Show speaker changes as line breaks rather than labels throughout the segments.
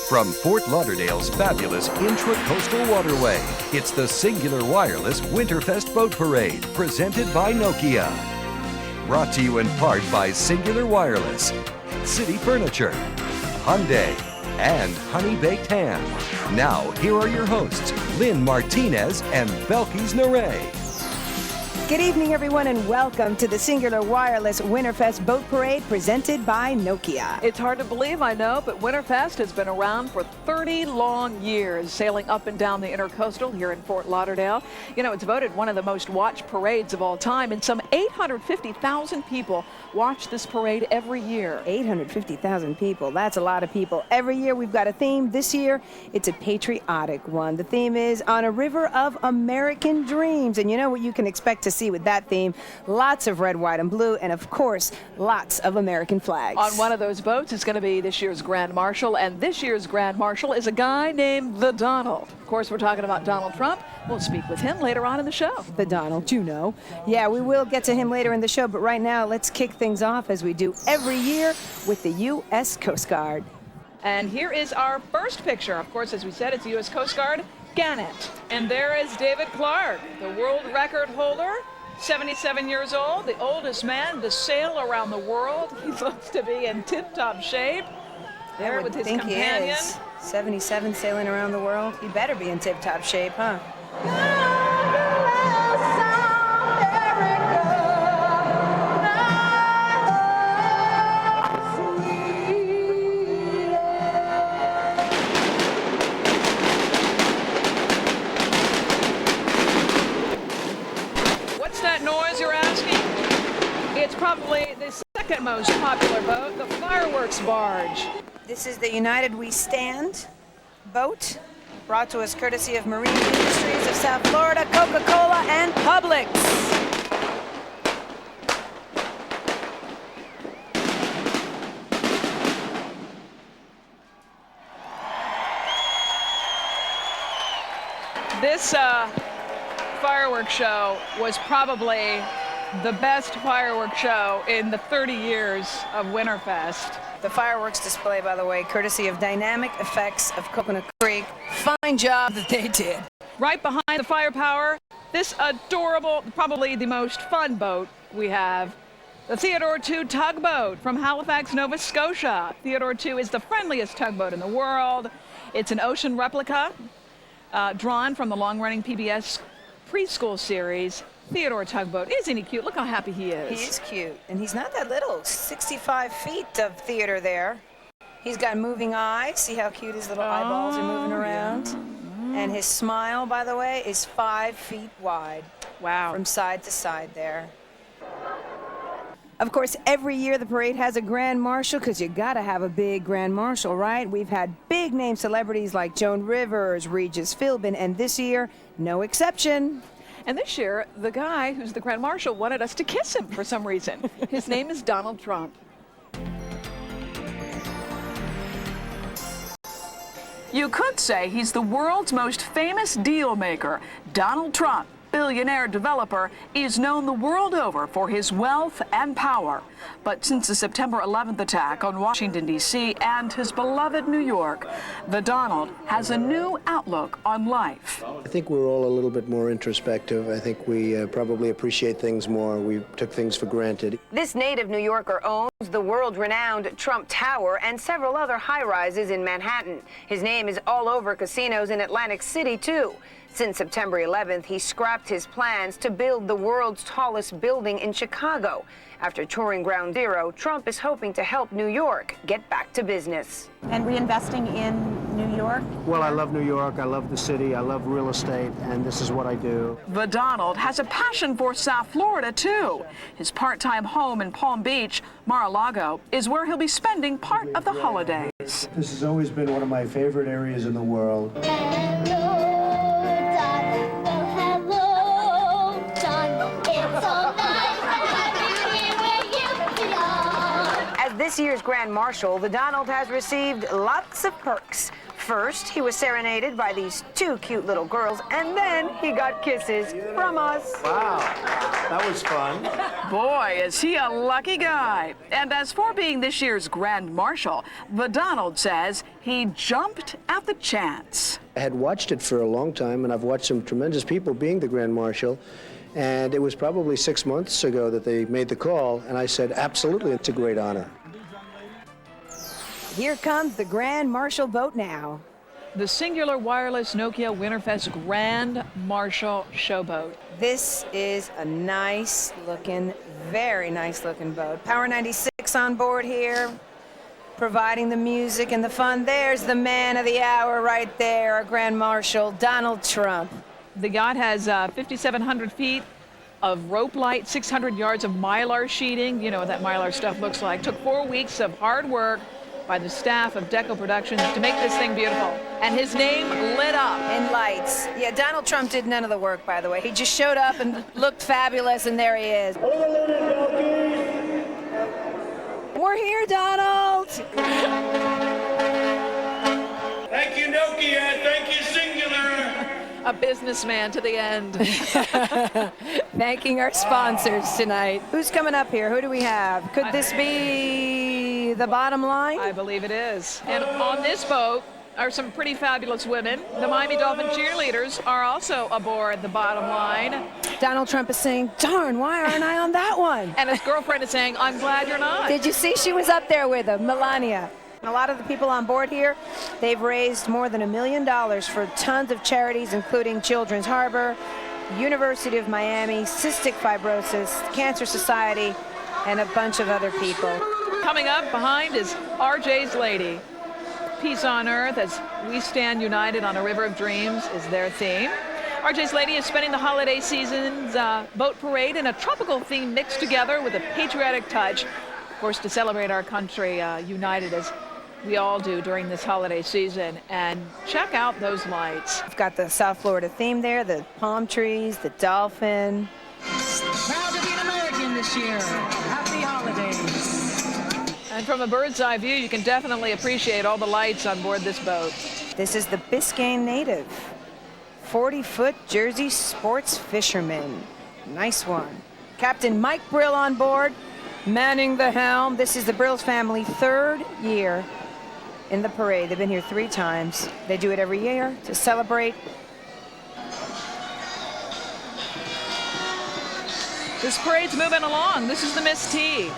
From Fort Lauderdale's fabulous intra-coastal waterway, it's the Singular Wireless Winterfest Boat Parade, presented by Nokia. Brought to you in part by Singular Wireless, City Furniture, Hyundai, and Honey Baked Ham. Now, here are your hosts, Lynn Martinez and Belkis Naray.
Good evening, everyone, and welcome to the Singular Wireless Winterfest Boat Parade presented by Nokia.
It's hard to believe, I know, but Winterfest has been around for 30 long years, sailing up and down the Intercoastal here in Fort Lauderdale. You know, it's voted one of the most watched parades of all time, and some 850,000 people watch this parade every year.
850,000 people, that's a lot of people. Every year we've got a theme. This year, it's a patriotic one. The theme is On a River of American Dreams, and you know what you can expect to see with that theme? Lots of red, white, and blue, and of course, lots of American flags.
On one of those boats is going to be this year's Grand Marshal, and this year's Grand Marshal is a guy named the Donald. Of course, we're talking about Donald Trump. We'll speak with him later on in the show.
The Donald, you know. Yeah, we will get to him later in the show, but right now, let's kick things off as we do every year with the U.S. Coast Guard.
And here is our first picture. Of course, as we said, it's the U.S. Coast Guard. Gannett. And there is David Clark, the world record holder, 77 years old, the oldest man to sail around the world. He looks to be in tip-top shape. There with his companion.
He is. 77 sailing around the world. He better be in tip-top shape, huh?
It's probably the second most popular boat, the fireworks barge.
This is the United We Stand boat, brought to us courtesy of Marine Industries of South Florida, Coca-Cola, and Publix.
This fireworks show was probably the best fireworks show in the 30 years of Winterfest.
The fireworks display, by the way, courtesy of Dynamic Effects of Coconut Creek. Fine job that they did.
Right behind the firepower, this adorable, probably the most fun boat we have, the Theodore II tugboat from Halifax, Nova Scotia. Theodore II is the friendliest tugboat in the world. It's an ocean replica drawn from the long-running PBS preschool series, Theodore Tugboat. Isn't he cute? Look how happy he is.
He is cute, and he's not that little. 65 feet of theater there. He's got moving eyes. See how cute his little eyeballs are moving around? Yeah. And his smile, by the way, is 5 feet wide.
Wow.
From side to side there. Of course, every year the parade has a Grand Marshal, because you got to have a big Grand Marshal, right? We've had big-name celebrities like Joan Rivers, Regis Philbin, and this year, no exception.
And this year, the guy who's the Grand Marshal wanted us to kiss him for some reason. His name is Donald Trump. You could say he's the world's most famous deal maker. Donald Trump, billionaire developer, is known the world over for his wealth and power. But since the September 11th attack on Washington, D.C. and his beloved New York, the Donald has a new outlook on life.
I think we're all a little bit more introspective. I think we probably appreciate things more. We took things for granted.
This native New Yorker owns the world-renowned Trump Tower and several other high-rises in Manhattan. His name is all over casinos in Atlantic City, too. Since September 11th, he scrapped his plans to build the world's tallest building in Chicago. After touring Ground Zero, Trump is hoping to help New York get back to business.
And reinvesting in New York?
Well, I love New York, I love the city, I love real estate, and this is what I do.
The Donald has a passion for South Florida, too. His part-time home in Palm Beach, Mar-a-Lago, is where he'll be spending part of the holidays.
This has always been one of my favorite areas in the world.
As this year's Grand Marshal, the Donald has received lots of perks. First, he was serenaded by these two cute little girls, and then he got kisses from us.
Wow, that was fun.
Boy, is he a lucky guy. And as for being this year's Grand Marshal, the Donald says he jumped at the chance.
I had watched it for a long time, and I've watched some tremendous people being the Grand Marshal. And it was probably 6 months ago that they made the call, and I said, absolutely, it's a great honor.
Here comes the Grand Marshal boat now.
The singular wireless Nokia Winterfest Grand Marshal showboat.
This is a nice looking, very nice looking boat. Power 96 on board here, providing the music and the fun. There's the man of the hour right there, our Grand Marshal, Donald Trump.
The yacht has 5,700 feet of rope light, 600 yards of mylar sheeting. You know what that mylar stuff looks like. Took 4 weeks of hard work by the staff of Deco Productions to make this thing beautiful. And his name lit up.
In lights. Yeah, Donald Trump did none of the work, by the way. He just showed up and looked fabulous, and there he is. We're here, Donald.
Thank you, Nokia. Thank you, Singular.
A businessman to the end.
Thanking our sponsors tonight. Who's coming up here? Who do we have? Could this be the bottom line?
I believe it is. And on this boat are some pretty fabulous women. The Miami Dolphin cheerleaders are also aboard the bottom line.
Donald Trump is saying, darn, why aren't I on that one?
And his girlfriend is saying, I'm glad you're not.
Did you see she was up there with him, Melania? A lot of the people on board here, they've raised more than $1 million for tons of charities, including Children's Harbor, University of Miami, Cystic Fibrosis, Cancer Society, and a bunch of other people.
Coming up behind is RJ's Lady. Peace on Earth as we stand united on a river of dreams is their theme. RJ's Lady is spending the holiday season's boat parade in a tropical theme mixed together with a patriotic touch, of course, to celebrate our country united as we all do during this holiday season. And check out those lights.
We've got the South Florida theme there, the palm trees, the dolphin.
Proud to be an American this year. Happy holidays.
And from a bird's eye view, you can definitely appreciate all the lights on board this boat.
This is the Biscayne native, 40-foot Jersey sports fisherman. Nice one. Captain Mike Brill on board, manning the helm. This is the Brills family 3rd year in the parade. They've been here 3 times. They do it every year to celebrate.
This parade's moving along. This is the Miss T.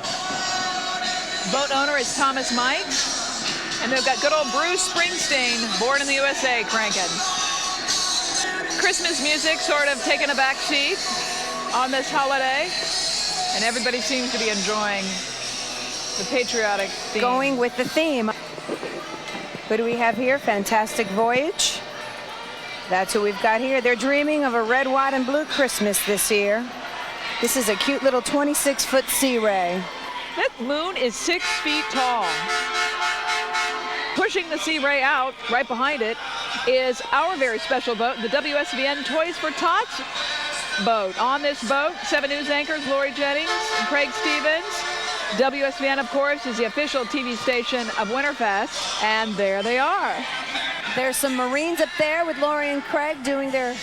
Boat owner is Thomas Mikes. And they've got good old Bruce Springsteen, Born in the USA, cranking. Christmas music sort of taking a back seat on this holiday. And everybody seems to be enjoying the patriotic theme.
Going with the theme. Who do we have here? Fantastic Voyage. That's who we've got here. They're dreaming of a red, white, and blue Christmas this year. This is a cute little 26-foot Sea Ray.
That moon is 6 feet tall. Pushing the Sea Ray out, right behind it, is our very special boat, the WSVN Toys for Tots boat. On this boat, 7 news anchors, Lori Jennings and Craig Stevens. WSVN, of course, is the official TV station of Winterfest, and there they are.
There's some Marines up there with Lori and Craig doing their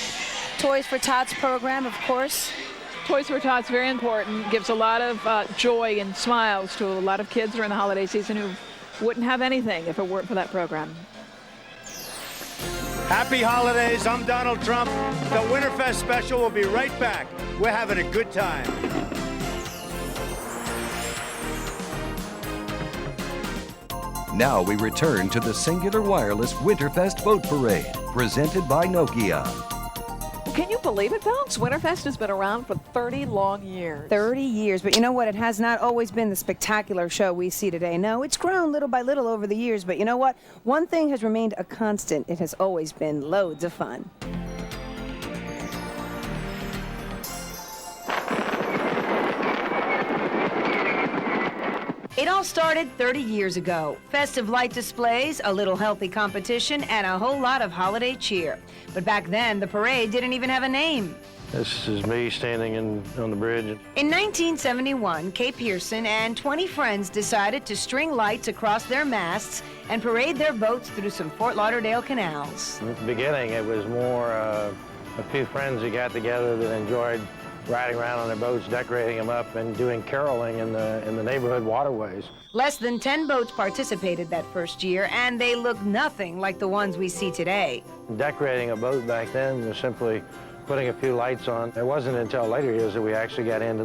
Toys for Tots program, of course.
Toys for Tots, very important, gives a lot of joy and smiles to a lot of kids during the holiday season who wouldn't have anything if it weren't for that program.
Happy holidays. I'm Donald Trump. The Winterfest special will be right back. We're having a good time.
Now we return to the Singular Wireless Winterfest Boat Parade, presented by Nokia.
Can you believe it, Bounce? Winterfest has been around for 30 long years.
30 years, but you know what? It has not always been the spectacular show we see today. No, it's grown little by little over the years, but you know what? One thing has remained a constant. It has always been loads of fun.
It all started 30 years ago. Festive light displays, a little healthy competition, and a whole lot of holiday cheer. But back then, the parade didn't even have a name.
This is me standing on the bridge.
In 1971, Kay Pearson and 20 friends decided to string lights across their masts and parade their boats through some Fort Lauderdale canals.
In the beginning, it was more a few friends who got together that enjoyed riding around on their boats, decorating them up, and doing caroling in the neighborhood waterways.
Less than 10 boats participated that first year, and they looked nothing like the ones we see today.
Decorating a boat back then was simply putting a few lights on. It wasn't until later years that we actually got into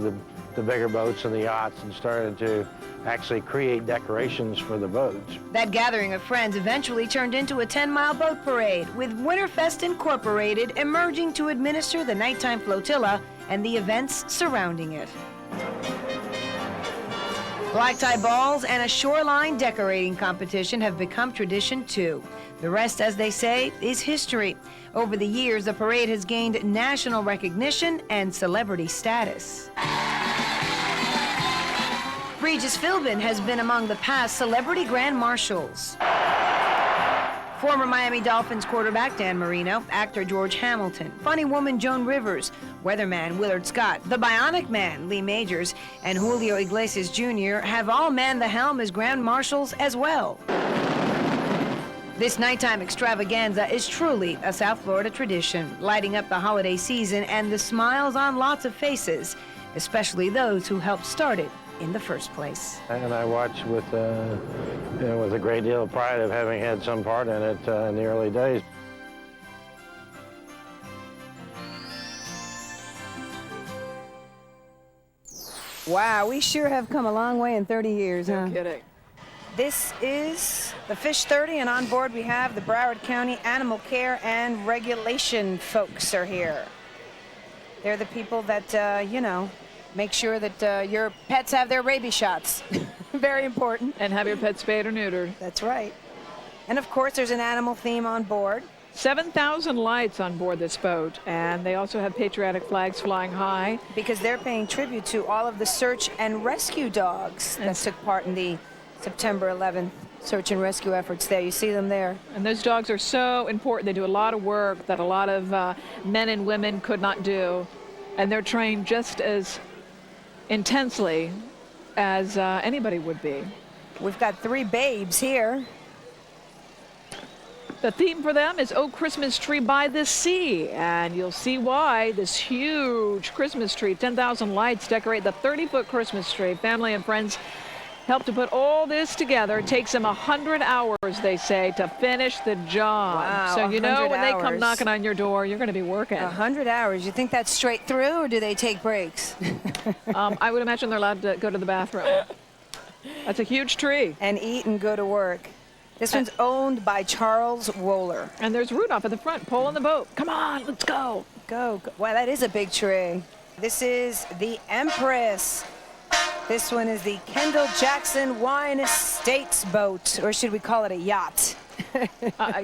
the bigger boats and the yachts and started to actually create decorations for the boats.
That gathering of friends eventually turned into a 10-mile boat parade, with Winterfest Incorporated emerging to administer the nighttime flotilla and the events surrounding it. Black tie balls and a shoreline decorating competition have become tradition too. The rest, as they say, is history. Over the years, the parade has gained national recognition and celebrity status. Regis Philbin has been among the past celebrity grand marshals. Former Miami Dolphins quarterback Dan Marino, actor George Hamilton, funny woman Joan Rivers, weatherman Willard Scott, the Bionic Man Lee Majors, and Julio Iglesias Jr. have all manned the helm as grand marshals as well. This nighttime extravaganza is truly a South Florida tradition, lighting up the holiday season and the smiles on lots of faces, especially those who helped start it in the first place.
And I watch with a great deal of pride of having had some part in it in the early days.
Wow, we sure have come a long way in 30 years, huh?
No kidding.
This is the Fish 30, and on board we have the Broward County Animal Care and Regulation folks are here. They're the people that, you know, make sure that your pets have their rabies shots. Very important.
And have your pet spayed or neutered.
That's right. And of course, there's an animal theme on board.
7,000 lights on board this boat, and they also have patriotic flags flying high.
Because they're paying tribute to all of the search and rescue dogs that took part in the September 11th search and rescue efforts there. You see them there.
And those dogs are so important. They do a lot of work that a lot of men and women could not do. And they're trained just as intensely as anybody would be.
We've got 3 babes here.
The theme for them is Oh Christmas Tree by the Sea, and you'll see why. This huge Christmas tree, 10,000 lights decorate the 30-foot Christmas tree. Family and friends help to put all this together. It takes them 100 hours, they say, to finish the job.
Wow,
so you know when they come
hours.
knocking on your door, you're going to be working.
100 hours. You think that's straight through, or do they take breaks?
I would imagine they're allowed to go to the bathroom. That's a huge tree.
And eat and go to work. This one's owned by Charles Wohler.
And there's Rudolph at the front, pulling the boat. Come on, let's go.
Go. Wow, that is a big tree. This is the Empress. This one is the Kendall Jackson Wine Estates boat, or should we call it a yacht?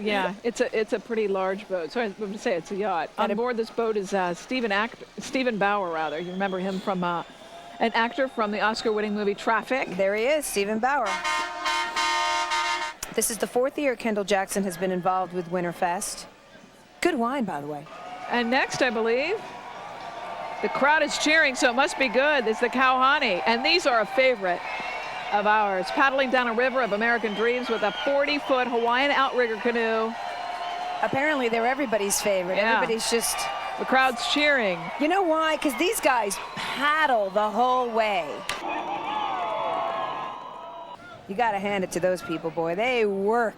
Yeah, it's a pretty large boat. So I'm going to say it's a yacht. On board this boat is Stephen Bauer, rather. You remember him from an actor from the Oscar-winning movie Traffic.
There he is, Stephen Bauer. This is the 4th year Kendall Jackson has been involved with Winterfest. Good wine, by the way.
And next, I believe, the crowd is cheering, so it must be good. It's the Kauhani, and these are a favorite of ours. Paddling down a river of American dreams with a 40-foot Hawaiian outrigger canoe.
Apparently, they're everybody's favorite.
Yeah.
Everybody's just...
The crowd's cheering.
You know why? Because these guys paddle the whole way. You got to hand it to those people, boy. They work.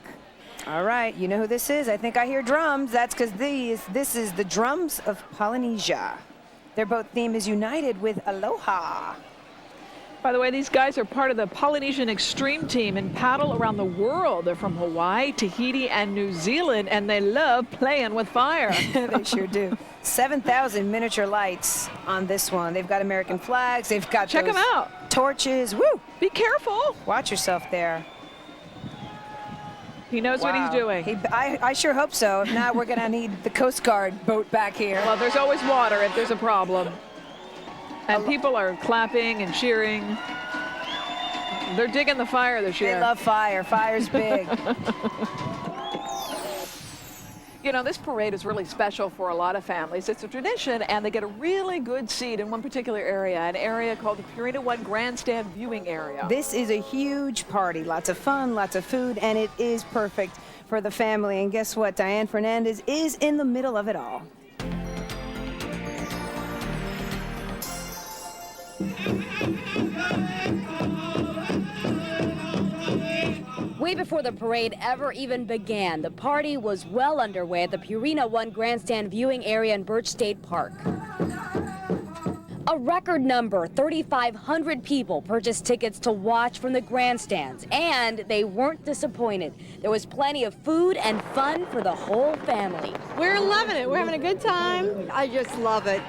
All right, you know who this is? I think I hear drums. That's because this is the Drums of Polynesia. Their boat theme is united with Aloha.
By the way, these guys are part of the Polynesian Extreme Team and paddle around the world. They're from Hawaii, Tahiti, and New Zealand, and they love playing with fire.
They sure do. 7,000 miniature lights on this one. They've got American flags. They've got
Check them out.
Torches. Woo!
Be careful.
Watch yourself there.
He knows what he's doing.
I sure hope so. If not, we're going to need the Coast Guard boat back here.
Well, there's always water if there's a problem. And people are clapping and cheering. They're digging the fire this year.
They love fire. Fire's big.
You know, this parade is really special for a lot of families. It's a tradition, and they get a really good seat in one particular area, an area called the Purina One Grandstand Viewing Area.
This is a huge party. Lots of fun, lots of food, and it is perfect for the family. And guess what? Diane Fernandez is in the middle of it all.
Way before the parade ever even began, the party was well underway at the Purina One Grandstand Viewing Area in Birch State Park. A record number, 3,500 people purchased tickets to watch from the grandstands, and they weren't disappointed. There was plenty of food and fun for the whole family.
We're loving it. We're having a good time. I just love it.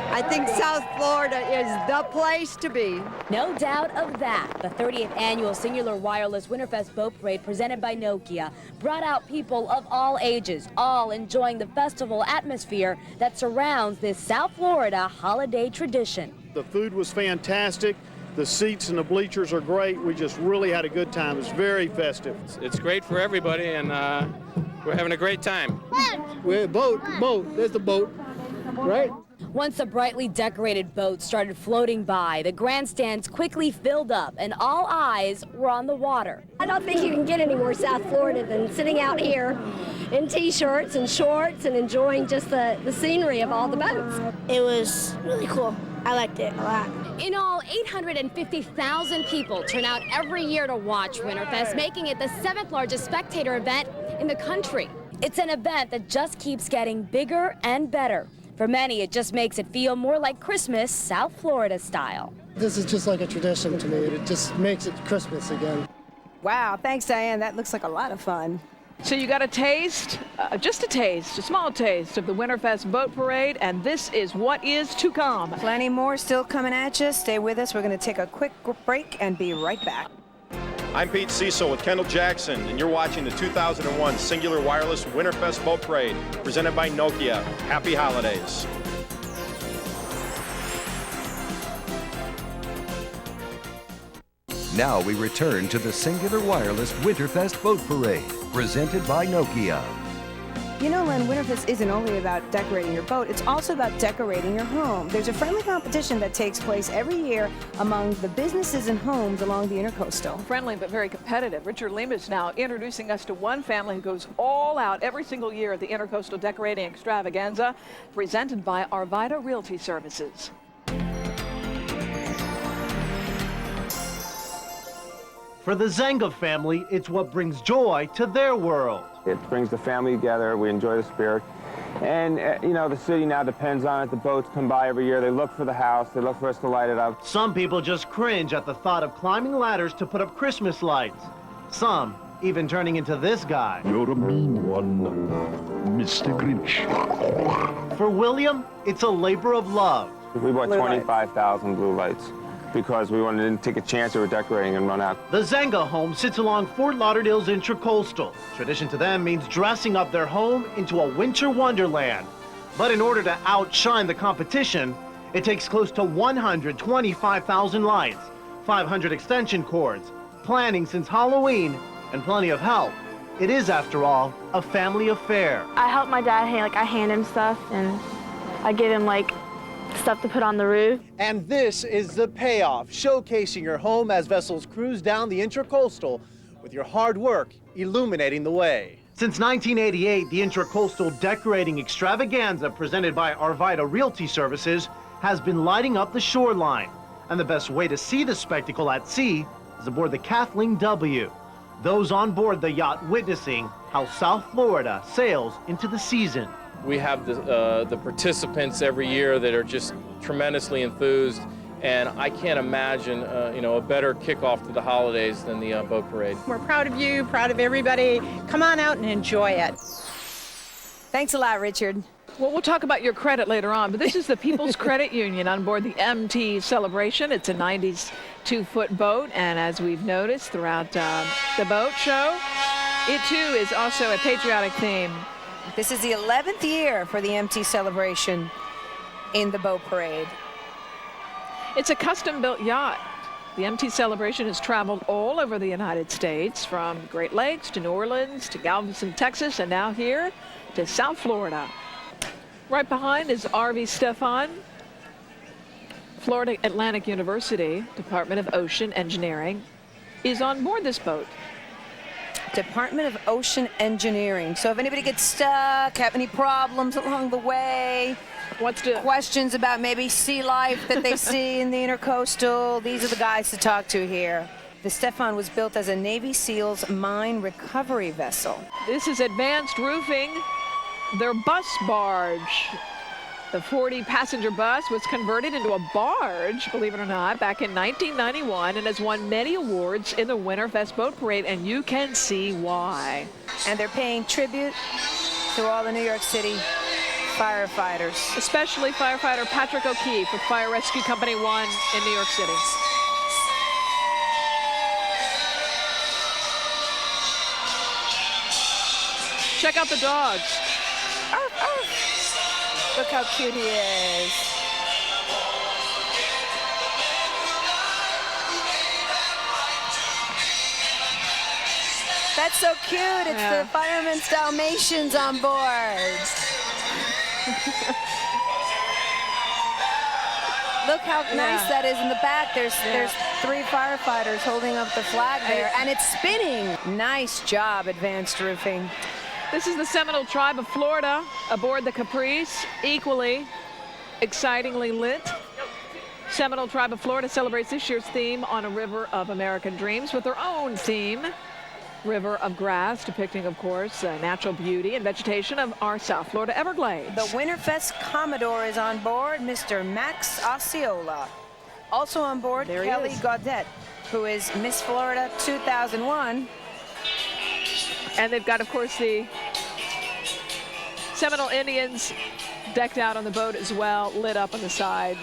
I think South Florida is the place to be.
No doubt of that. The 30th annual Singular Wireless Winterfest Boat Parade presented by Nokia brought out people of all ages, all enjoying the festival atmosphere that surrounds this South Florida holiday tradition.
The food was fantastic. The seats and the bleachers are great. We just really had a good time. It's very festive.
It's great for everybody, and we're having a great time.
We're boat. There's the boat, right?
Once the brightly decorated boats started floating by, the grandstands quickly filled up and all eyes were on the water.
I don't think you can get any more South Florida than sitting out here in t-shirts and shorts and enjoying just the scenery of all the boats.
It was really cool. I liked it a lot.
In all, 850,000 people turn out every year to watch Winterfest, making it the 7th largest spectator event in the country. It's an event that just keeps getting bigger and better. For many, it just makes it feel more like Christmas, South Florida style.
This is just like a tradition to me. It just makes it Christmas again.
Wow, thanks, Diane. That looks like a lot of fun.
So you got a taste, just a taste, a small taste of the Winterfest Boat Parade, and this is what is to come.
Plenty more still coming at you. Stay with us. We're going to take a quick break and be right back.
I'm Pete Cecil with Kendall Jackson, and you're watching the 2001 Singular Wireless Winterfest Boat Parade, presented by Nokia. Happy holidays.
Now we return to the Singular Wireless Winterfest Boat Parade, presented by Nokia.
You know, Len, Winterfest isn't only about decorating your boat, it's also about decorating your home. There's a friendly competition that takes place every year among the businesses and homes along the Intercoastal.
Friendly but very competitive. Richard Lemus now introducing us to one family who goes all out every single year at the Intercoastal Decorating Extravaganza, presented by Arvida Realty Services.
For the Zenga family, it's what brings joy to their world.
It brings the family together. We enjoy the spirit. And, you know, the city now depends on it. The boats come by every year. They look for the house. They look for us to light it up.
Some people just cringe at the thought of climbing ladders to put up Christmas lights. Some even turning into this guy.
You're a mean one, Mr. Grinch.
For William, it's a labor of love.
We bought 25,000 blue lights because we wanted to take a chance we were decorating and run out.
The Zenga home sits along Fort Lauderdale's Intracoastal. Tradition to them means dressing up their home into a winter wonderland. But in order to outshine the competition, it takes close to 125,000 lights, 500 extension cords, planning since Halloween, and plenty of help. It is, after all, a family affair.
I help my dad, I hand him stuff, and I get him, stuff to put on the roof.
And this is the payoff, showcasing your home as vessels cruise down the Intracoastal with your hard work illuminating the way. Since 1988, the Intracoastal Decorating Extravaganza, presented by Arvida Realty Services, has been lighting up the shoreline. And the best way to see the spectacle at sea is aboard the Kathleen W. Those on board the yacht witnessing how South Florida sails into the season.
We have the participants every year that are just tremendously enthused, and I can't imagine a better kickoff to the holidays than the boat parade.
We're proud of you, proud of everybody. Come on out and enjoy it.
Thanks a lot, Richard.
Well, we'll talk about your credit later on, but this is the People's Credit Union on board the MT Celebration. It's a 92-foot boat, and as we've noticed throughout the boat show, it too is also a patriotic theme.
This is the 11th year for the MT Celebration in the boat parade.
It's a custom-built yacht. The MT celebration has traveled all over the United States, from Great Lakes to New Orleans to Galveston, Texas, and now here to South Florida. Right behind is RV Stefan. Florida Atlantic University Department of Ocean Engineering is on board this boat.
Department of Ocean Engineering. So if anybody gets stuck, have any problems along the way, questions about maybe sea life that they see in the Intercoastal, these are the guys to talk to here. The Stefan was built as a Navy SEALs mine recovery vessel.
This is advanced roofing, their bus barge. The 40-passenger bus was converted into a barge, believe it or not, back in 1991 and has won many awards in the Winterfest Boat Parade, and you can see why.
And they're paying tribute to all the New York City firefighters.
Especially firefighter Patrick O'Keefe with Fire Rescue Company 1 in New York City. Check out the dogs.
Arf, arf. Look how cute he is. That's so cute. It's the Fireman's Dalmatians on board. Look how nice that is in the back. There's 3 firefighters holding up the flag there, and it's spinning. Nice job, Advanced Roofing.
This is the Seminole Tribe of Florida aboard the Caprice, equally excitingly lit. Seminole Tribe of Florida celebrates this year's theme on a river of American dreams with their own theme, River of Grass, depicting, of course, natural beauty and vegetation of our South Florida Everglades.
The Winterfest Commodore is on board, Mr. Max Osceola. Also on board, Kelly Gaudette, who is Miss Florida 2001.
And they've got, of course, the Seminole Indians decked out on the boat as well, lit up on the side.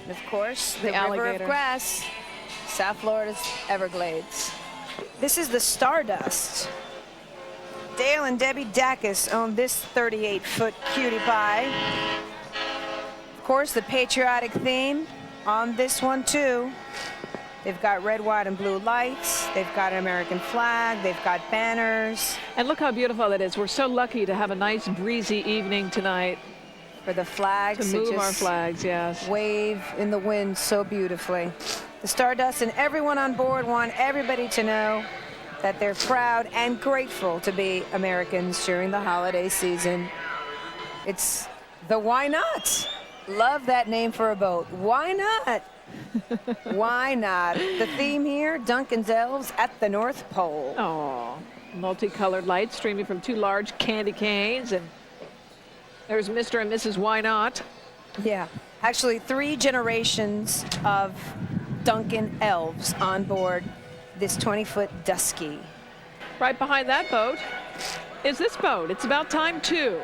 And of course, the River
alligator.
of Grass, South Florida's Everglades. This is the Stardust. Dale and Debbie Dacus own this 38-foot cutie pie. Of course, the patriotic theme on this one, too. They've got red, white, and blue lights. They've got an American flag. They've got banners.
And look how beautiful it is. We're so lucky to have a nice breezy evening tonight.
For the flags
to move our flags, yes.
Wave in the wind so beautifully. The Stardust and everyone on board want everybody to know that they're proud and grateful to be Americans during the holiday season. It's the Why Not? Love that name for a boat. Why not? Why not? The theme here, Duncan's Elves at the North Pole.
Oh, multicolored lights streaming from 2 large candy canes, and there's Mr. and Mrs. Why Not.
Yeah, actually 3 generations of Duncan Elves on board this 20-foot Dusky.
Right behind that boat is this boat. It's about time, too.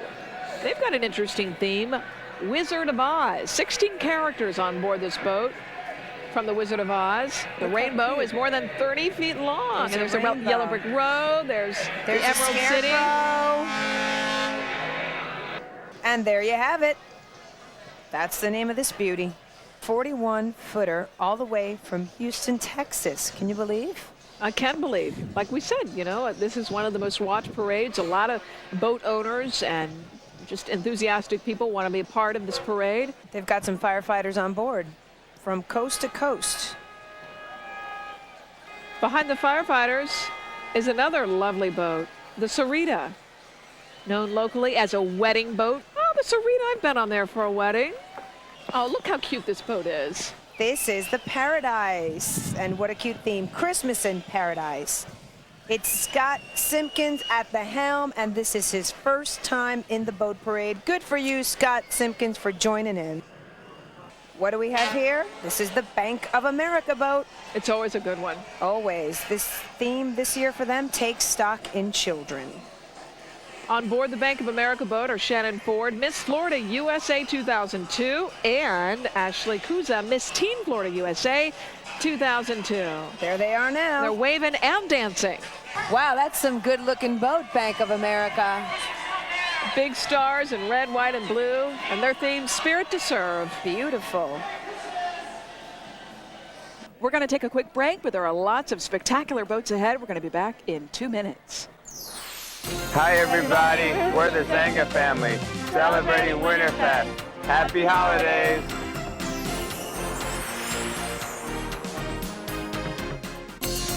They've got an interesting theme, Wizard of Oz. 16 characters on board this boat from the Wizard of Oz. The rainbow is more than 30 feet long. And there's a yellow brick road. There's the Emerald City.
And there you have it. That's the name of this beauty. 41-footer all the way from Houston, Texas. Can you believe?
I can believe. Like we said, you know, this is one of the most watched parades. A lot of boat owners and just enthusiastic people want to be a part of this parade.
They've got some firefighters on board from coast to coast.
Behind the firefighters is another lovely boat, the Sarita, known locally as a wedding boat. Oh, the Sarita, I've been on there for a wedding. Oh, look how cute this boat is.
This is the Paradise, and what a cute theme, Christmas in Paradise. It's Scott Simpkins at the helm, and this is his first time in the boat parade. Good for you, Scott Simpkins, for joining in. What do we have here? This is the Bank of America boat.
It's always a good one.
Always. This theme this year for them, takes stock in children.
On board the Bank of America boat are Shannon Ford, Miss Florida USA 2002, and Ashley Kuza, Miss Teen Florida USA 2002.
There they are now.
They're waving and dancing.
Wow, that's some good-looking boat, Bank of America.
Big stars in red, white, and blue, and their theme, Spirit to Serve.
Beautiful.
We're going to take a quick break, but there are lots of spectacular boats ahead. We're going to be back in 2 minutes.
Hi everybody, we're the Zanga family, celebrating Winterfest. Happy holidays!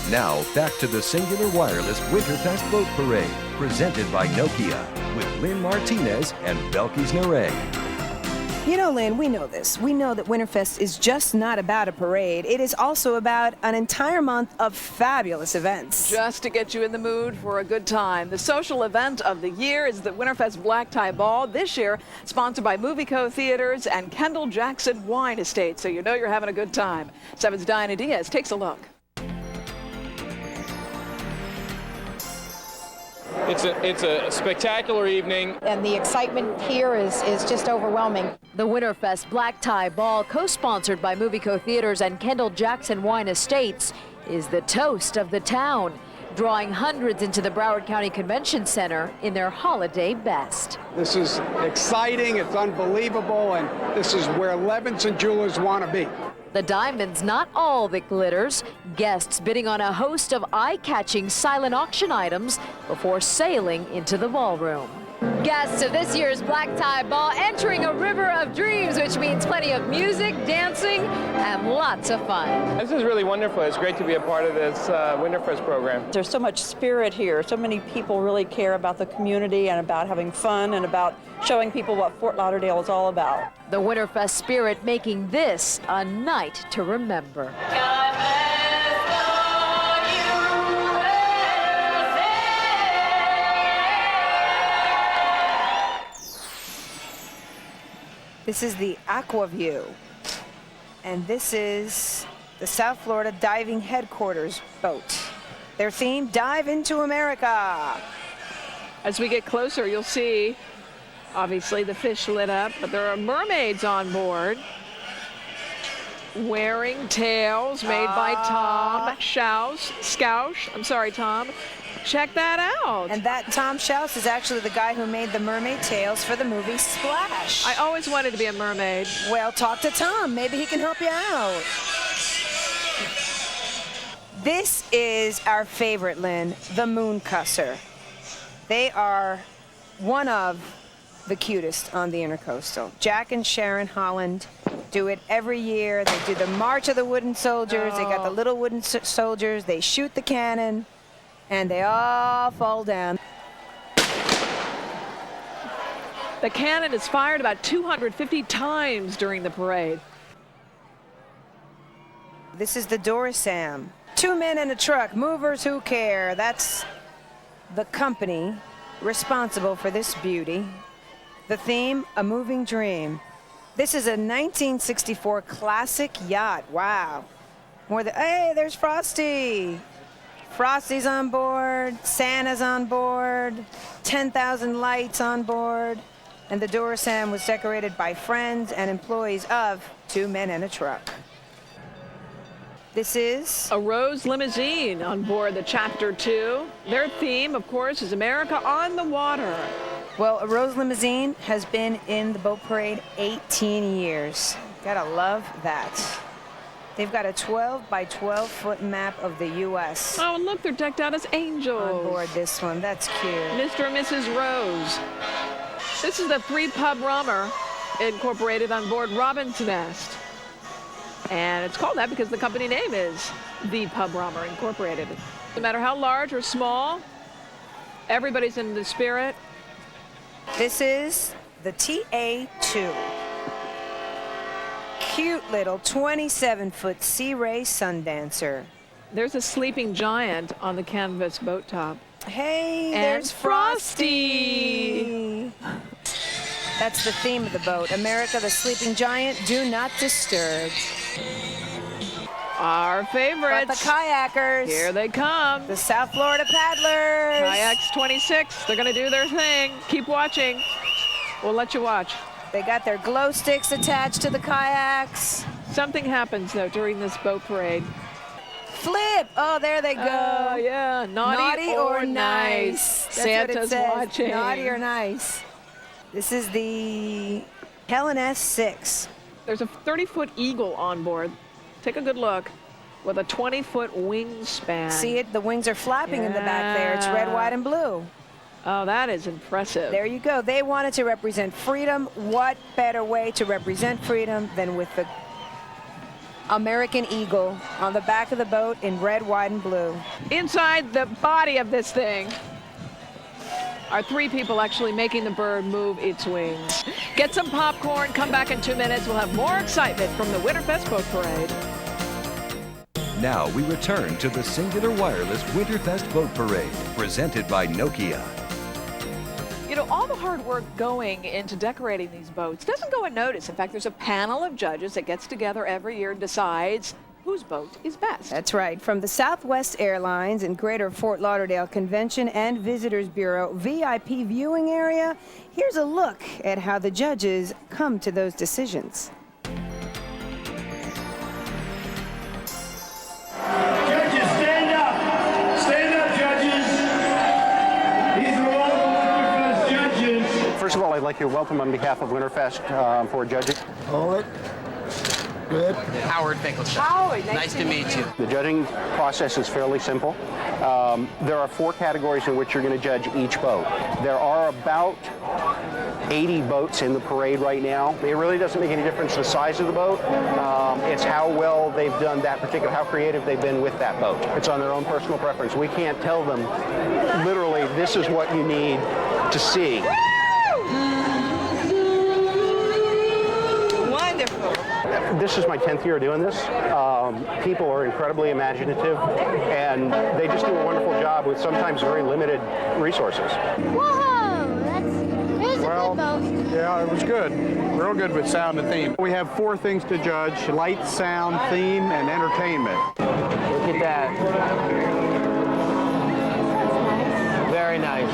Now, back to the Singular Wireless Winterfest Boat Parade, presented by Nokia, with Lynn Martinez and Belkis Nare.
You know, Lynn, we know this. We know that Winterfest is just not about a parade. It is also about an entire month of fabulous events.
Just to get you in the mood for a good time. The social event of the year is the Winterfest Black Tie Ball, this year sponsored by Movico Theaters and Kendall Jackson Wine Estate. So you know you're having a good time. 7's Diana Diaz takes a look.
It's a spectacular evening.
And the excitement here is just overwhelming.
The Winterfest Black Tie Ball, co-sponsored by Movico Theaters and Kendall Jackson Wine Estates, is the toast of the town, drawing hundreds into the Broward County Convention Center in their holiday best.
This is exciting, it's unbelievable, and this is where Levinson Jewelers want to be.
The diamond's not all that glitters. Guests bidding on a host of eye-catching silent auction items before sailing into the ballroom. Guests of this year's Black Tie Ball entering a river of dreams, which means plenty of music, dancing, and lots of fun.
This is really wonderful. It's great to be a part of this Winterfest program.
There's so much spirit here. So many people really care about the community and about having fun and about showing people what Fort Lauderdale is all about.
The Winterfest spirit making this a night to remember.
This is the Aqua View, and this is the South Florida Diving Headquarters boat. Their theme, Dive into America.
As we get closer, you'll see, obviously, the fish lit up, but there are mermaids on board wearing tails made by Tom Schausch. I'm sorry, Tom. Check that out.
And that Tom Schausch is actually the guy who made the mermaid tails for the movie Splash.
I always wanted to be a mermaid.
Well, talk to Tom. Maybe he can help you out. This is our favorite, Lynn, the Moon Cusser. They are one of the cutest on the Intercoastal. Jack and Sharon Holland do it every year. They do the March of the Wooden Soldiers. They got the little wooden soldiers. They shoot the cannon, and they all fall down.
The cannon is fired about 250 times during the parade.
This is the Dorisam. 2 men in a truck, movers who care. That's the company responsible for this beauty. The theme, a moving dream. This is a 1964 classic yacht. Wow. Hey, there's Frosty. Frosty's on board, Santa's on board, 10,000 lights on board, and the Dorisam was decorated by friends and employees of 2 men in a truck. This is
a Rose limousine on board the Chapter 2. Their theme, of course, is America on the water.
Well, a Rose limousine has been in the boat parade 18 years. Gotta love that. They've got a 12 by 12 foot map of the U.S.
Oh, and look, they're decked out as angels.
On board this one, that's cute.
Mr. and Mrs. Rose. This is the 3 Pub Rummer incorporated on board Robin's Nest. And it's called that because the company name is the Pub Rummer Incorporated. No matter how large or small, everybody's in the spirit.
This is the TA2. Cute little 27-foot Sea Ray Sundancer.
There's a sleeping giant on the canvas boat top.
Hey,
and
there's Frosty. That's the theme of the boat. America, the sleeping giant, do not disturb.
Our favorites.
But the kayakers.
Here they come.
The South Florida paddlers.
Kayaks 26. They're going to do their thing. Keep watching. We'll let you watch.
They got their glow sticks attached to the kayaks.
Something happens, though, during this boat parade.
Flip! Oh, there they go.
Oh, yeah. Naughty or nice.
That's
Santa's
what it says.
watching.
Naughty or nice. This is the Helen S6.
There's a 30-foot eagle on board. Take a good look. with a 20-foot wingspan.
See it? The wings are flapping in the back there. It's red, white, and blue.
Oh, that is impressive.
There you go. They wanted to represent freedom. What better way to represent freedom than with the American eagle on the back of the boat in red, white, and blue.
Inside the body of this thing are 3 people actually making the bird move its wings. Get some popcorn, come back in 2 minutes. We'll have more excitement from the Winterfest Boat Parade.
Now we return to the Singular Wireless Winterfest Boat Parade, presented by Nokia.
You know, all the hard work going into decorating these boats doesn't go unnoticed. In fact, there's a panel of judges that gets together every year and decides whose boat is best.
That's right. From the Southwest Airlines and Greater Fort Lauderdale Convention and Visitors Bureau VIP viewing area, here's a look at how the judges come to those decisions.
Judges, stand up. Stand up, judges. These are all the Winterfest judges.
First of all, I'd like to welcome on behalf of Winterfest for judging.
Hold it. Good.
Howard Finkelstein.
Howard,
nice to meet you.
The judging process is fairly simple. There are 4 categories in which you're going to judge each boat. There are about 80 boats in the parade right now. It really doesn't make any difference the size of the boat. It's how well they've done that particular, how creative they've been with that boat. It's on their own personal preference. We can't tell them, literally, this is what you need to see.
Wonderful.
This is my 10th year doing this. People are incredibly imaginative, and they just do a wonderful job with sometimes very limited resources.
Whoa! It was a good boat.
Yeah, it was good. Real good with sound and theme. We have 4 things to judge: light, sound, theme, and entertainment.
Look at that. Very nice.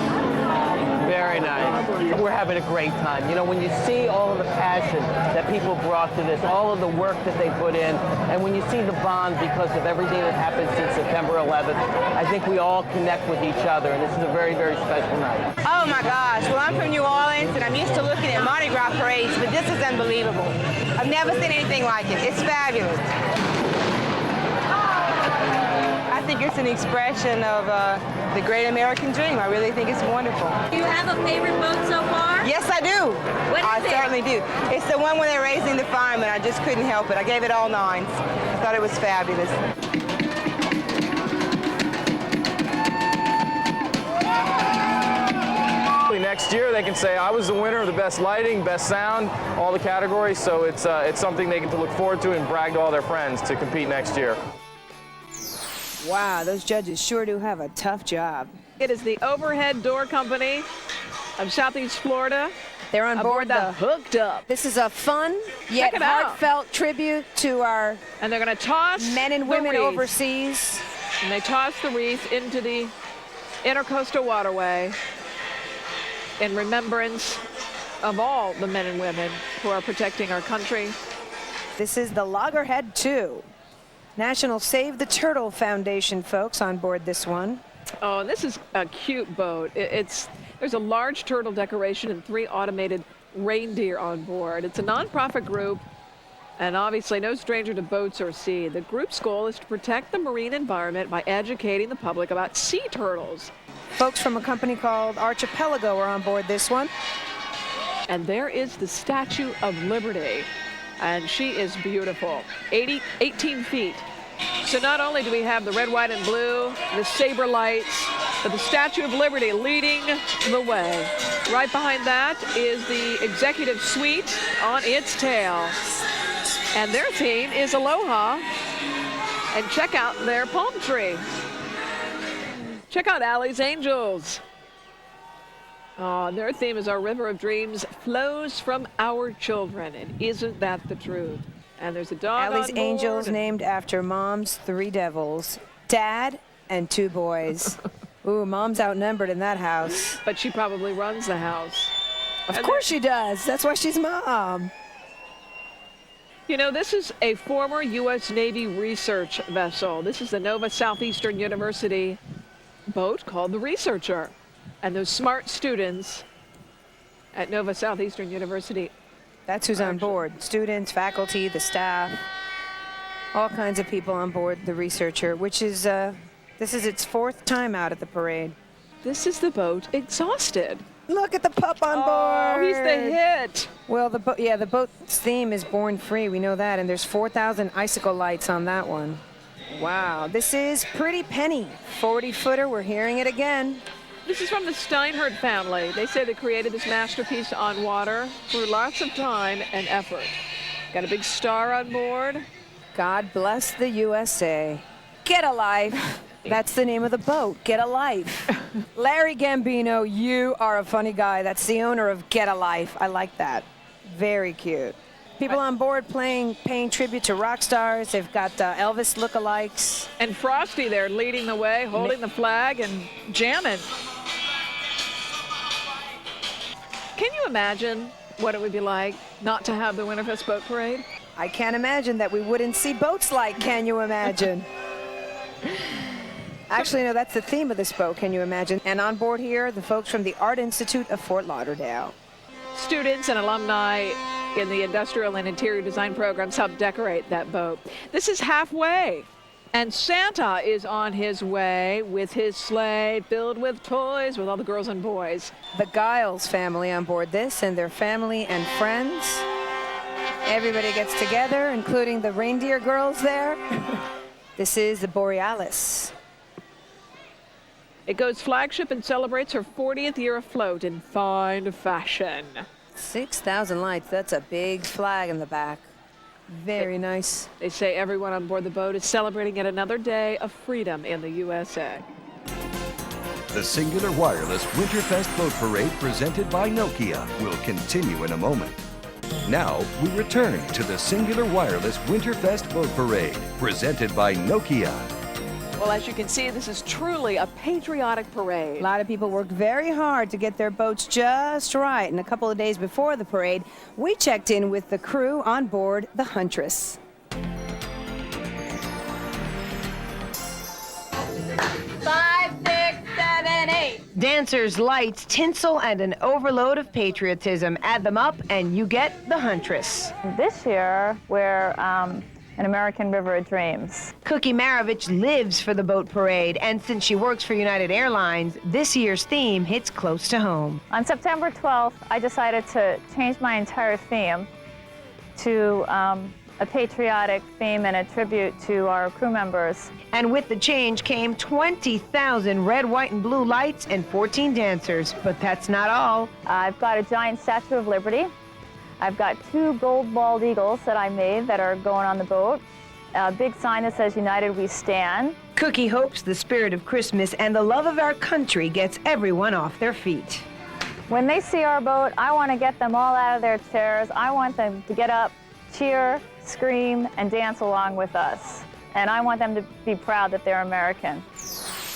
Very nice. We're having a great time. You know, when you see all of the passion that people brought to this, all of the work that they put in, and when you see the bond because of everything that happened since September 11th, I think we all connect with each other, and this is a very, very special night.
Oh my gosh, well I'm from New Orleans and I'm used to looking at Mardi Gras parades, but this is unbelievable. I've never seen anything like it. It's fabulous. I think it's an expression of the great American dream. I really think it's wonderful.
Do you have a favorite boat so far?
Yes, I do.
What is
I
it?
certainly do. It's the one where they're raising the firemen. I just couldn't help it. I gave it all 9s. I thought it was fabulous.
Next year they can say I was the winner of the best lighting, best sound, all the categories, so it's something they get to look forward to and brag to all their friends to compete next year.
Wow, those judges sure do have a tough job.
It is the Overhead Door Company of Southeast Florida.
They're on board
the Hooked Up.
This is a fun yet heartfelt tribute to our
and they're going to toss
men and women overseas.
And they toss the wreath into the Intercoastal Waterway in remembrance of all the men and women who are protecting our country.
This is the Loggerhead 2. National Save the Turtle Foundation folks on board this one.
Oh, this is a cute boat. There's a large turtle decoration and 3 automated reindeer on board. It's a nonprofit group and obviously no stranger to boats or sea. The group's goal is to protect the marine environment by educating the public about sea turtles.
Folks from a company called Archipelago are on board this one.
And there is the Statue of Liberty. And she is beautiful, 18 feet. So not only do we have the red, white, and blue, the saber lights, but the Statue of Liberty leading the way. Right behind that is the executive suite on its tail. And their theme is Aloha. And check out their palm tree. Check out Allie's Angels. Oh, their theme is Our River of Dreams flows from our children. And isn't that the truth? And there's a dog
Allie's
on board.
Angels named after Mom's 3 devils, Dad and 2 boys. Ooh, Mom's outnumbered in that house.
But she probably runs the house.
Of course she does. That's why she's Mom.
You know, this is a former U.S. Navy research vessel. This is the Nova Southeastern University boat called the Researcher. And those smart students at Nova Southeastern University.
That's who's on board. Students, faculty, the staff. All kinds of people on board the Researcher, which is, this is its 4th time out at the parade.
This is the boat Exhausted.
Look at the pup on board.
Oh, he's the hit.
Well, the boat's theme is Born Free. We know that, and there's 4,000 icicle lights on that one. Wow, this is Pretty Penny, 40-footer. We're hearing it again.
This is from the Steinhardt family. They say they created this masterpiece on water through lots of time and effort. Got a big star on board.
God bless the USA. Get a life. That's the name of the boat, Get a Life. Larry Gambino, you are a funny guy. That's the owner of Get a Life. I like that. Very cute. People on board paying tribute to rock stars. They've got Elvis lookalikes.
And Frosty there leading the way, holding the flag and jamming. Can you imagine what it would be like not to have the Winterfest Boat Parade?
I can't imagine that we wouldn't see boats like, can you imagine? Actually, no, that's the theme of this boat, can you imagine? And on board here, the folks from the Art Institute of Fort Lauderdale.
Students and alumni in the industrial and interior design programs helped decorate that boat. This is halfway, and Santa is on his way with his sleigh filled with toys with all the girls and boys.
The Giles family on board this, and their family and friends. Everybody gets together, including the reindeer girls there. This is the Borealis.
It goes flagship and celebrates her 40th year afloat in fine fashion.
6,000 lights. That's a big flag in the back. Very nice.
They say everyone on board the boat is celebrating yet another day of freedom in the USA.
The Singular Wireless Winterfest Boat Parade presented by Nokia will continue in a moment. Now, we return to the Singular Wireless Winterfest Boat Parade presented by Nokia.
Well, as you can see, this is truly a patriotic parade.
A lot of people worked very hard to get their boats just right. And a couple of days before the parade, we checked in with the crew on board the Huntress.
5, 6, 7, 8. Dancers, lights, tinsel, and an overload of patriotism. Add them up, and you get the Huntress.
This year, we're an American River of Dreams.
Cookie Maravich lives for the boat parade, and since she works for United Airlines, this year's theme hits close to home.
On September 12th, I decided to change my entire theme to a patriotic theme and a tribute to our crew members.
And with the change came 20,000 red, white, and blue lights and 14 dancers. But that's not all.
I've got a giant Statue of Liberty. I've got 2 gold bald eagles that I made that are going on the boat. A big sign that says United We Stand.
Cookie hopes the spirit of Christmas and the love of our country gets everyone off their feet.
When they see our boat, I want to get them all out of their chairs. I want them to get up, cheer, scream, and dance along with us. And I want them to be proud that they're American.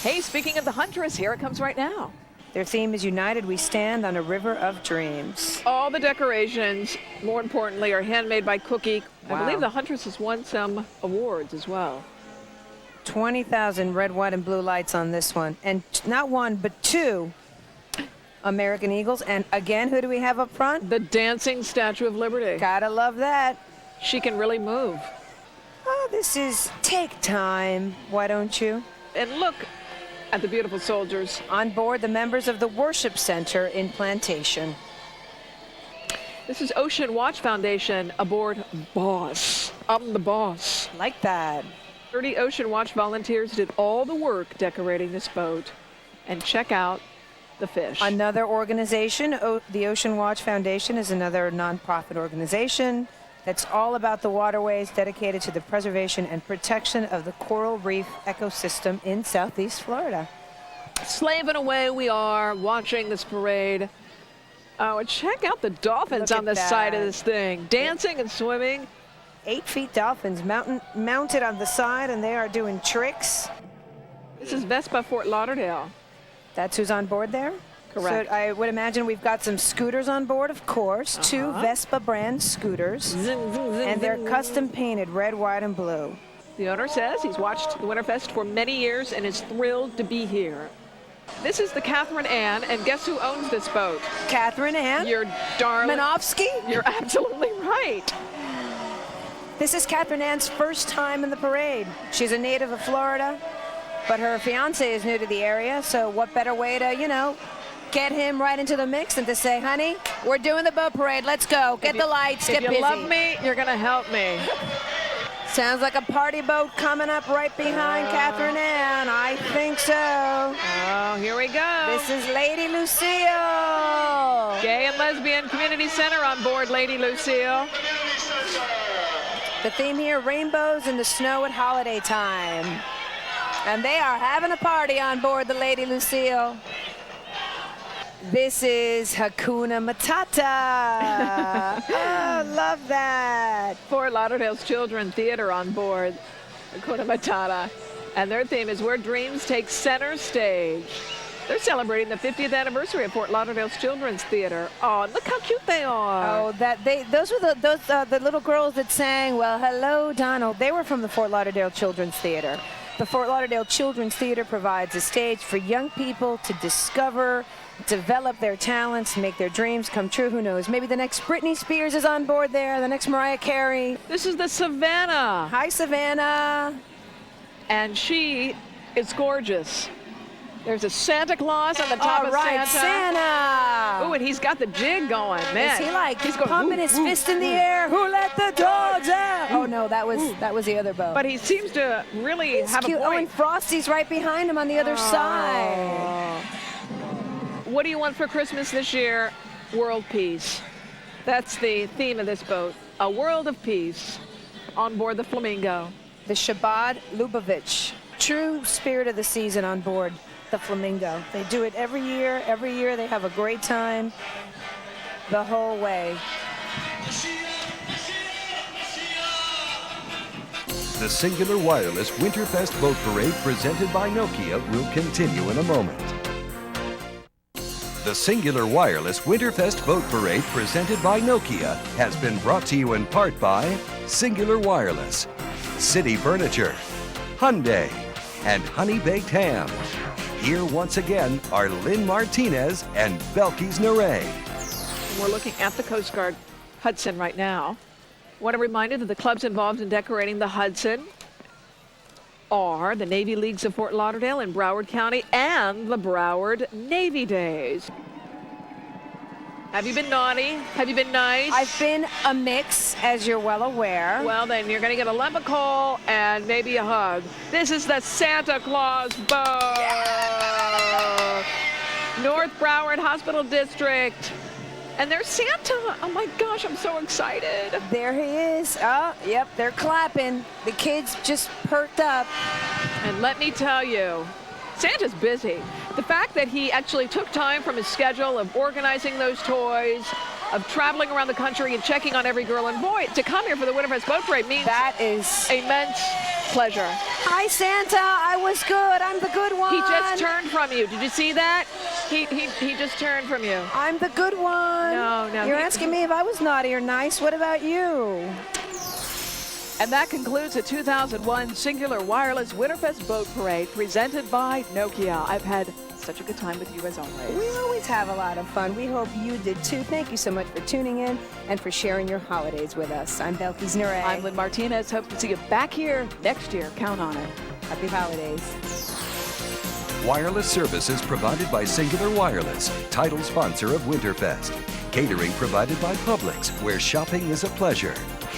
Hey, speaking of the Huntress, here it comes right now.
Their theme is United We Stand on a River of Dreams.
All the decorations, more importantly, are handmade by Cookie.
Wow.
I believe the Huntress has won some awards as well.
20,000 red, white, and blue lights on this one. And not 1, but 2 American Eagles. And again, who do we have up front?
The dancing Statue of Liberty.
Gotta love that.
She can really move.
Oh, this is Take Time, why don't you?
And look at the beautiful soldiers.
On board, the members of the Worship Center in Plantation.
This is Ocean Watch Foundation aboard Boss. I'm the boss.
Like that.
30 Ocean Watch volunteers did all the work decorating this boat. And check out the fish.
Another organization, the Ocean Watch Foundation, is another nonprofit organization that's all about the waterways, dedicated to the preservation and protection of the coral reef ecosystem in Southeast Florida.
Slaving away we are, watching this parade. Oh, and check out the dolphins on the side of this thing, dancing and swimming.
8-feet dolphins mounted on the side, and they are doing tricks.
This is Vespa Fort Lauderdale.
That's who's on board there?
Correct.
So I would imagine we've got some scooters on board, of course, 2 Vespa brand scooters, and they're custom painted red, white, and blue.
The owner says he's watched the Winterfest for many years and is thrilled to be here. This is the Catherine Ann, and guess who owns this boat?
Catherine Ann?
You're darling.
Manofsky?
You're absolutely right.
This is Catherine Ann's first time in the parade. She's a native of Florida, but her fiance is new to the area, so what better way to, you know, get him right into the mix than to say, honey, we're doing the boat parade. Let's go. Get the lights. Get busy.
If you love me, you're going to help me.
Sounds like a party boat coming up right behind Catherine Ann. I think so.
Oh, here we go.
This is Lady Lucille.
Gay and Lesbian Community Center on board Lady Lucille.
The theme here, rainbows in the snow at holiday time. And they are having a party on board the Lady Lucille. This is Hakuna Matata. Oh, love that.
Fort Lauderdale's Children's Theater on board Hakuna Matata. And their theme is Where Dreams Take Center Stage. They're celebrating the 50th anniversary of Fort Lauderdale's Children's Theater. Oh, look how cute they are.
Oh, those were the little girls that sang, Well, Hello, Donald. They were from the Fort Lauderdale Children's Theater. The Fort Lauderdale Children's Theater provides a stage for young people to discover, develop their talents, make their dreams come true. Who knows? Maybe the next Britney Spears is on board there, the next Mariah Carey.
This is the Savannah.
Hi, Savannah.
And she is gorgeous. There's a Santa Claus on the top of
Santa.
Oh, and he's got the jig going, man.
Is he like
he's going,
pumping his fist in the air? Who let the dogs out? Oh no, that was the other boat.
But he seems to really have
cute.
a point.
Oh, and Frosty's right behind him on the other side.
What do you want for Christmas this year? World peace. That's the theme of this boat. A world of peace on board the Flamingo.
The Shabbat Lubavitch, true spirit of the season on board the Flamingo. They do it every year. Every year they have a great time the whole way.
The Singular Wireless Winterfest Boat Parade presented by Nokia will continue in a moment. The Singular Wireless Winterfest Boat Parade presented by Nokia has been brought to you in part by Singular Wireless, City Furniture, Hyundai, and Honey Baked Ham. Here once again are Lynn Martinez and Belkis Nare.
We're looking at the Coast Guard Hudson right now. Want to remind you that the clubs involved in decorating the Hudson are the Navy Leagues of Fort Lauderdale and Broward County and the Broward Navy Days. Have you been naughty? Have you been nice?
I've been a mix, as you're well aware.
Well, then you're going to get a lump of coal and maybe a hug. This is the Santa Claus boat. Yeah. North Broward Hospital District. And there's Santa. Oh my gosh, I'm so excited.
There he is. Oh, yep, they're clapping. The kids just perked up.
And let me tell you, Santa's busy. The fact that he actually took time from his schedule of organizing those toys, of traveling around the country and checking on every girl and boy to come here for the Winterfest Boat Parade means
that is
immense pleasure.
Hi, Santa. I was good. I'm the good one.
He just turned from you. Did you see that? He just turned from you.
I'm the good one.
No.
You're asking me if I was naughty or nice. What about you?
And that concludes the 2001 Singular Wireless Winterfest Boat Parade presented by Nokia. I've had such a good time with you as always.
We always have a lot of fun. We hope you did too. Thank you so much for tuning in and for sharing your holidays with us. I'm Belkis Nare.
I'm Lynn Martinez. Hope to see you back here next year. Count on it.
Happy holidays.
Wireless services provided by Singular Wireless, title sponsor of Winterfest. Catering provided by Publix, where shopping is a pleasure.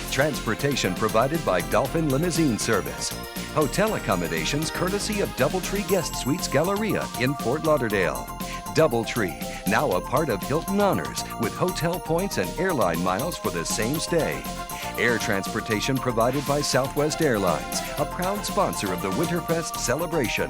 Transportation provided by Dolphin Limousine Service. Hotel accommodations courtesy of Doubletree Guest Suites Galleria in Fort Lauderdale. Doubletree, now a part of Hilton Honors, with hotel points and airline miles for the same stay. Air transportation provided by Southwest Airlines, a proud sponsor of the Winterfest celebration.